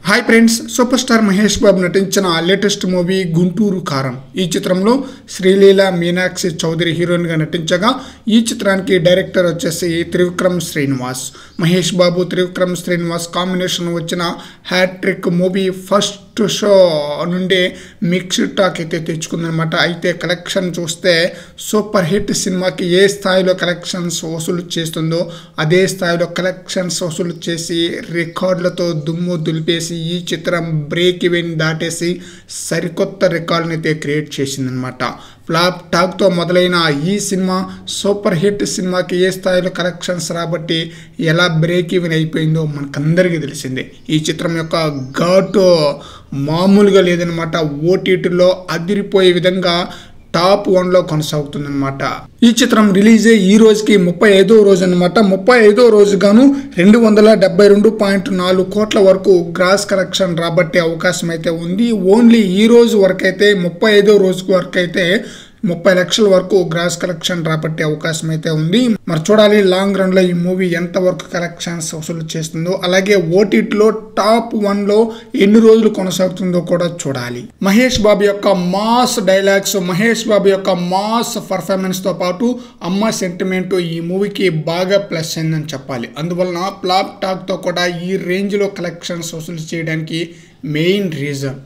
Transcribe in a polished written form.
Hi friends, super star Mahesh Babu నటించిన latest movie Guntur కారం. ఈ చిత్రంలో శ్రీలీల, మీనాక్షి చౌదరి హీరోయిన్గా నటించగా ఈ చిత్రానికి డైరెక్టర్ వచ్చేసి త్రివిక్రమ్ శ్రీనివాస్. మహేష్ బాబు, త్రివిక్రమ్ శ్రీనివాస్ కాంబినేషన్ వచ్చిన హ్యాట్రిక్ మూవీ ఫస్ట్ షో నుండి మిక్స్డ్ టాక్ అయితే తెచ్చుకుందనమాట. అయితే కలెక్షన్ చూస్తే సూపర్ హిట్ సినిమాకి ఏ స్థాయిలో కలెక్షన్స్ వసూలు చేస్తుందో అదే స్థాయిలో కలెక్షన్స్ వసూలు చేసి రికార్డులతో దుమ్ము దులిపేసి ఈ చిత్రం బ్రేక్ ఈవెన్ దాటేసి సరికొత్త రికార్డుని అయితే క్రియేట్ చేసిందనమాట. ఫ్లాప్ టాక్తో మొదలైన ఈ సినిమా సూపర్ హిట్ సినిమాకి ఏ స్థాయిలో కలెక్షన్స్ రాబట్టి ఎలా బ్రేక్ ఈవెన్ అయిపోయిందో మనకందరికీ తెలిసిందే. ఈ చిత్రం యొక్క ఘాటు మామూలుగా లేదనమాట. ఓటీటీలో అదిరిపోయే విధంగా టాప్ 1లో కొనసాగుతుందన్నమాట. ఈ చిత్రం రిలీజ్ అయ్యి ఈ రోజుకి 35వ రోజు అనమాట. 35వ రోజు గాను 272.4 కోట్ల వరకు గ్రాస్ కలెక్షన్ రాబట్టే అవకాశం అయితే ఉంది. ఓన్లీ ఈ రోజు వరకు అయితే 35వ రోజు వరకు అయితే 30 లక్షల వరకు గ్రాస్ కలెక్షన్ రాబట్టే అవకాశం అయితే ఉంది. మరి చూడాలి లాంగ్ రన్ లో ఈ మూవీ ఎంత వరకు కలెక్షన్స్ వసూలు చేస్తుందో, అలాగే ఓటీటీలో టాప్ 1లో ఎన్ని రోజులు కొనసాగుతుందో కూడా చూడాలి. మహేష్ బాబు యొక్క మాస్ డైలాగ్స్, మహేష్ బాబు యొక్క మాస్ పర్ఫార్మెన్స్ తో పాటు అమ్మ సెంటిమెంట్ ఈ మూవీకి బాగా ప్లస్ అయిందని చెప్పాలి. అందువలన ఫ్లాప్ టాక్ తో కూడా ఈ రేంజ్ లో కలెక్షన్స్ వసూలు చేయడానికి మెయిన్ రీజన్.